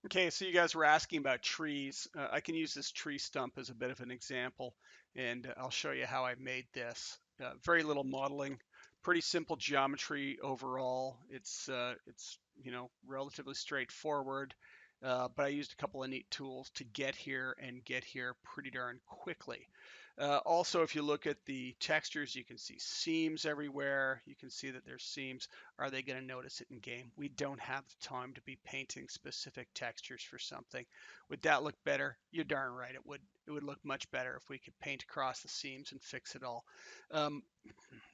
Okay, so you guys were asking about trees. I can use this tree stump as a bit of an example, and I'll show you how I made this. Very little modeling, pretty simple geometry overall. It's relatively straightforward, but I used a couple of neat tools to get here and get here pretty darn quickly. Also, if you look at the textures, you can see seams everywhere. You can see that there's seams. Are they going to notice it in game? We don't have the time to be painting specific textures for something. Would that look better? You're darn right it would. It would look much better if we could paint across the seams and fix it all. Um,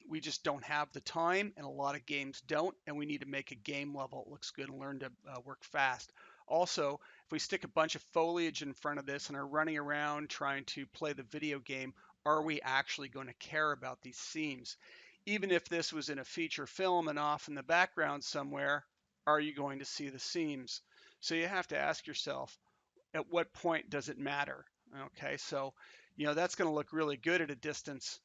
we just don't have the time, and a lot of games don't, and we need to make a game level that looks good and learn to work fast. Also, if we stick a bunch of foliage in front of this and are running around trying to play the video game, are we actually going to care about these seams? Even if this was in a feature film and off in the background somewhere, are you going to see the seams? So you have to ask yourself, at what point does it matter? Okay, so that's going to look really good at a distance.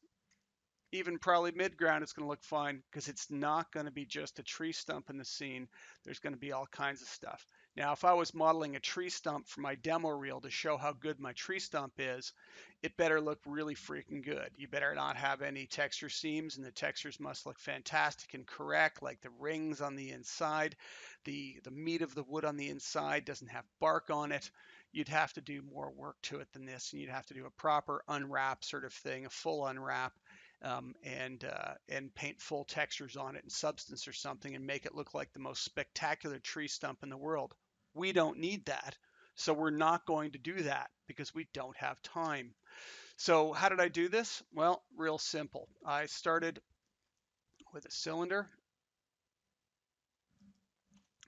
Even probably mid-ground, it's going to look fine because it's not going to be just a tree stump in the scene. There's going to be all kinds of stuff. Now, if I was modeling a tree stump for my demo reel to show how good my tree stump is, it better look really freaking good. You better not have any texture seams, and the textures must look fantastic and correct, like the rings on the inside. The meat of the wood on the inside doesn't have bark on it. You'd have to do more work to it than this, and you'd have to do a proper unwrap sort of thing, a full unwrap, and paint full textures on it in substance or something and make it look like the most spectacular tree stump in the world. We don't need that. So we're not going to do that because we don't have time. So how did I do this? Well, real simple. I started with a cylinder.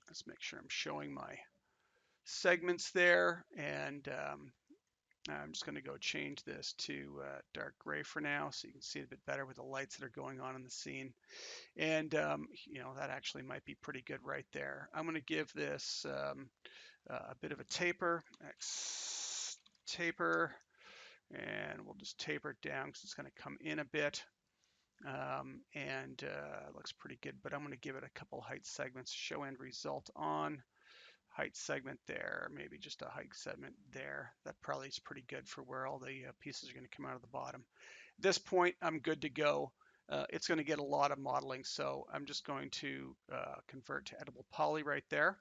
Let's make sure I'm showing my segments there. And I'm just going to go change this to dark gray for now so you can see it a bit better with the lights that are going on in the scene. And that actually might be pretty good right there. I'm going to give this a bit of a taper, X taper, and we'll just taper it down because it's going to come in a bit. And it looks pretty good, but I'm going to give it a couple height segments. Show end result on. Height segment there, maybe just a height segment there. That probably is pretty good for where all the pieces are going to come out of the bottom. At this point, I'm good to go. It's going to get a lot of modeling, so I'm just going to convert to editable poly right there.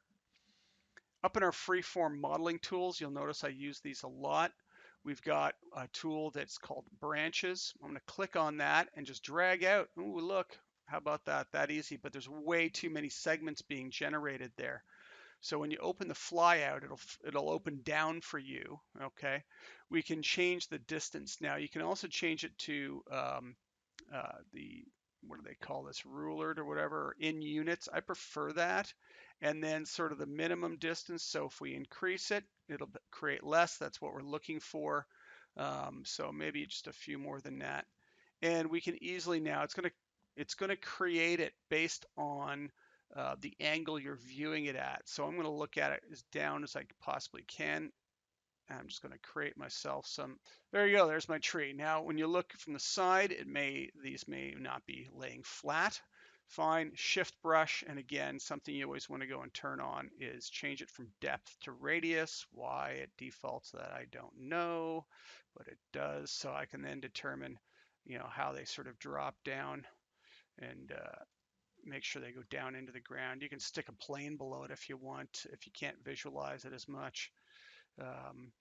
Up in our freeform modeling tools, you'll notice I use these a lot. We've got a tool that's called branches. I'm going to click on that and just drag out. Ooh, look, how about that? That easy, but there's way too many segments being generated there. So when you open the flyout, it'll open down for you. Okay, we can change the distance. Now you can also change it to the, what do they call this, rulered or whatever, or in units. I prefer that. And then sort of the minimum distance. So if we increase it, it'll create less. That's what we're looking for. So maybe just a few more than that. And we can easily now, it's gonna create it based on the angle you're viewing it at. So I'm going to look at it as down as I possibly can. I'm just going to create myself some. There you go. There's my tree. Now, when you look from the side, these may not be laying flat. Fine. Shift brush, and again, something you always want to go and turn on is change it from depth to radius. Why it defaults that I don't know, but it does. So I can then determine, how they sort of drop down and make sure they go down into the ground. You can stick a plane below it if you want, if you can't visualize it as much, and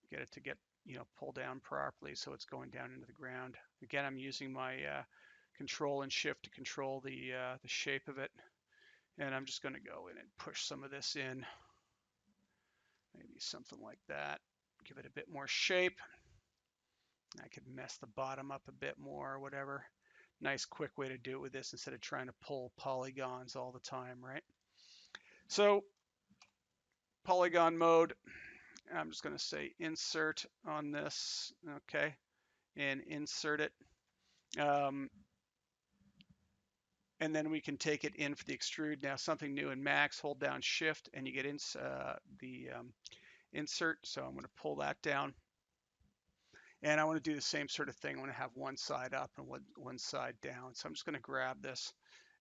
get it to pull down properly so it's going down into the ground. Again, I'm using my control and shift to control the shape of it. And I'm just going to go in and push some of this in, maybe something like that. Give it a bit more shape. I could mess the bottom up a bit more or whatever. Nice quick way to do it with this instead of trying to pull polygons all the time, right? So polygon mode, I'm just going to say insert on this, okay, and insert it. And then we can take it in for the extrude. Now something new in Max, hold down shift and you get the insert. So I'm going to pull that down. And I want to do the same sort of thing. I want to have one side up and one side down. So I'm just going to grab this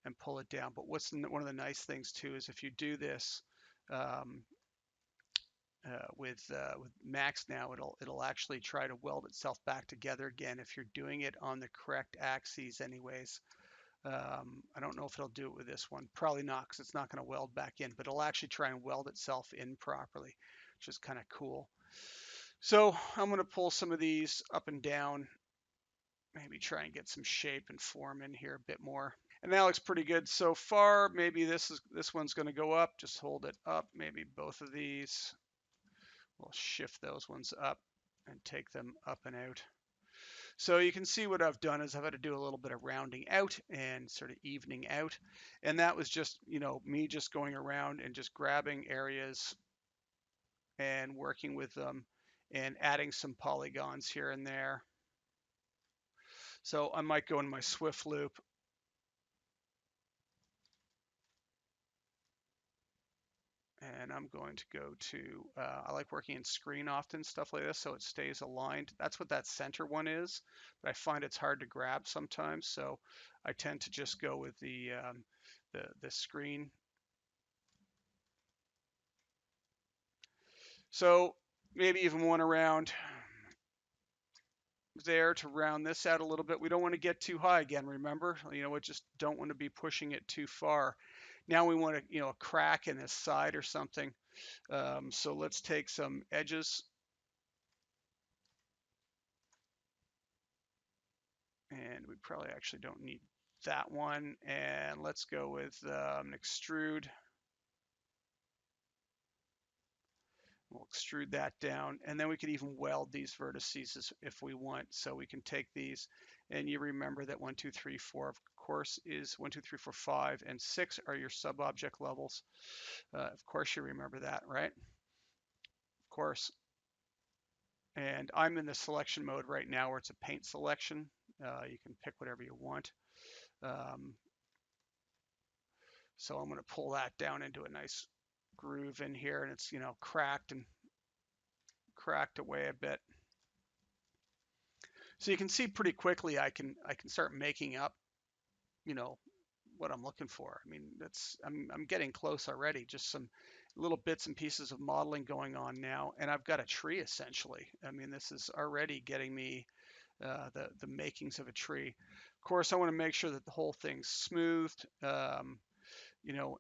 and pull it down. But one of the nice things too is if you do this, um, with Max now, it'll actually try to weld itself back together again if you're doing it on the correct axes anyways. I don't know if it'll do it with this one. Probably not, because it's not going to weld back in, but it'll actually try and weld itself in properly, which is kind of cool. So I'm going to pull some of these up and down, maybe try and get some shape and form in here a bit more. And that looks pretty good so far. Maybe this one's going to go up. Just hold it up. Maybe both of these. We'll shift those ones up and take them up and out. So you can see what I've done is I've had to do a little bit of rounding out and sort of evening out. And that was just, me just going around and just grabbing areas and working with them and adding some polygons here and there. So I might go in my Swift loop and I'm going to go to, I like working in screen often, stuff like this, so it stays aligned. That's what that center one is, but I find it's hard to grab sometimes, so I tend to just go with the screen. So maybe even one around there to round this out a little bit. We don't want to get too high again, remember? We just don't want to be pushing it too far. Now we want to, a crack in this side or something. So let's take some edges. And we probably actually don't need that one. And let's go with an extrude. We'll extrude that down, and then we could even weld these vertices if we want. So we can take these, and you remember that 1, 2, 3, 4, of course, is 1, 2, 3, 4, 5, and 6 are your sub-object levels. Of course, you remember that, right? Of course. And I'm in the selection mode right now where it's a paint selection. You can pick whatever you want. So I'm going to pull that down into a nice groove in here, and it's cracked away a bit. So you can see pretty quickly I can start making up what I'm looking for. I mean, I'm getting close already. Just some little bits and pieces of modeling going on now, and I've got a tree essentially. I mean, this is already getting me the makings of a tree. Of course, I want to make sure that the whole thing's smoothed.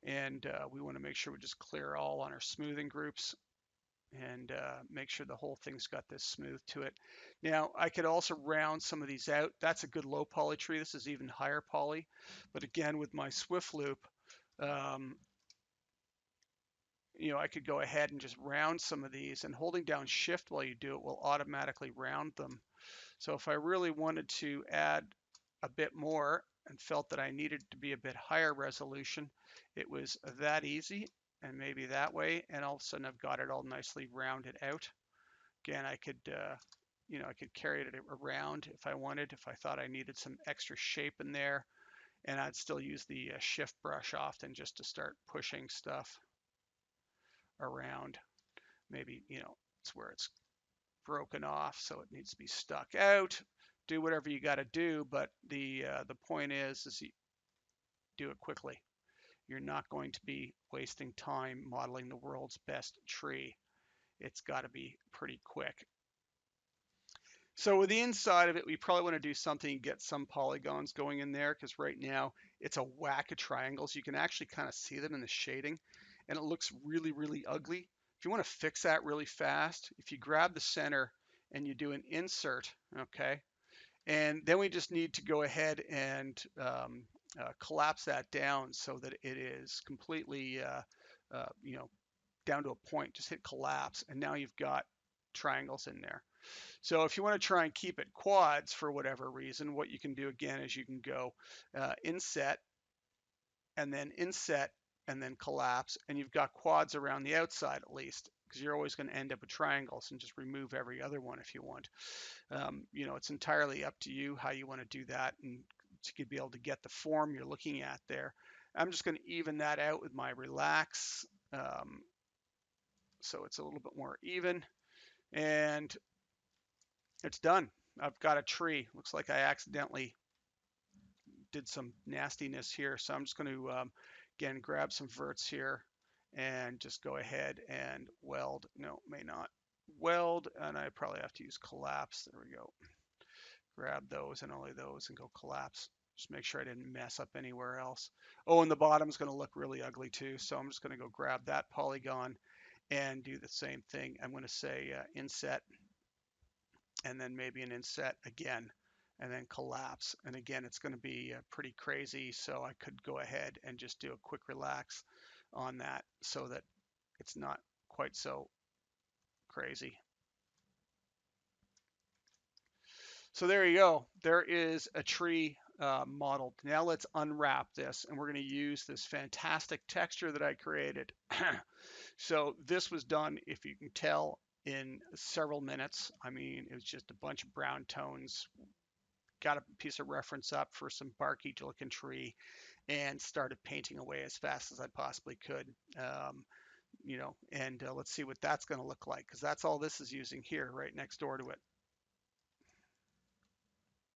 And we want to make sure we just clear all on our smoothing groups and make sure the whole thing's got this smooth to it. Now, I could also round some of these out. That's a good low poly tree. This is even higher poly. But again, with my Swift loop, I could go ahead and just round some of these, and holding down Shift while you do it will automatically round them. So if I really wanted to add a bit more and felt that I needed to be a bit higher resolution, it was that easy, and maybe that way, and all of a sudden I've got it all nicely rounded out. Again, I could I could carry it around if I wanted, if I thought I needed some extra shape in there, and I'd still use the shift brush often just to start pushing stuff around. Maybe it's where it's broken off, so it needs to be stuck out. Do whatever you got to do, but the point is you do it quickly. You're not going to be wasting time modeling the world's best tree. It's got to be pretty quick. So with the inside of it, we probably want to do something, get some polygons going in there, because right now it's a whack of triangles. You can actually kind of see them in the shading, and it looks really, really ugly. If you want to fix that really fast, if you grab the center and you do an insert, okay, and then we just need to go ahead and collapse that down so that it is completely, down to a point. Just hit collapse, and now you've got triangles in there. So if you want to try and keep it quads for whatever reason, what you can do again is you can go inset, and then collapse, and you've got quads around the outside at least, because you're always going to end up with triangles, and just remove every other one if you want. It's entirely up to you how you want to do that, and to be able to get the form you're looking at there. I'm just going to even that out with my relax, so it's a little bit more even, and it's done. I've got a tree. Looks like I accidentally did some nastiness here, so I'm just going to again grab some verts here and just go ahead and weld. No, may not weld, and I probably have to use collapse. There we go. Grab those and only those and go collapse. Just make sure I didn't mess up anywhere else. Oh, and the bottom's going to look really ugly too. So I'm just going to go grab that polygon and do the same thing. I'm going to say inset, and then maybe an inset again, and then collapse. And again, it's going to be pretty crazy. So I could go ahead and just do a quick relax on that so that it's not quite so crazy. So there you go. There is a tree modeled. Now let's unwrap this, and we're going to use this fantastic texture that I created. So this was done, if you can tell, in several minutes. I mean, it was just a bunch of brown tones. Got a piece of reference up for some barky looking tree and started painting away as fast as I possibly could. And let's see what that's going to look like, because that's all this is using here right next door to it.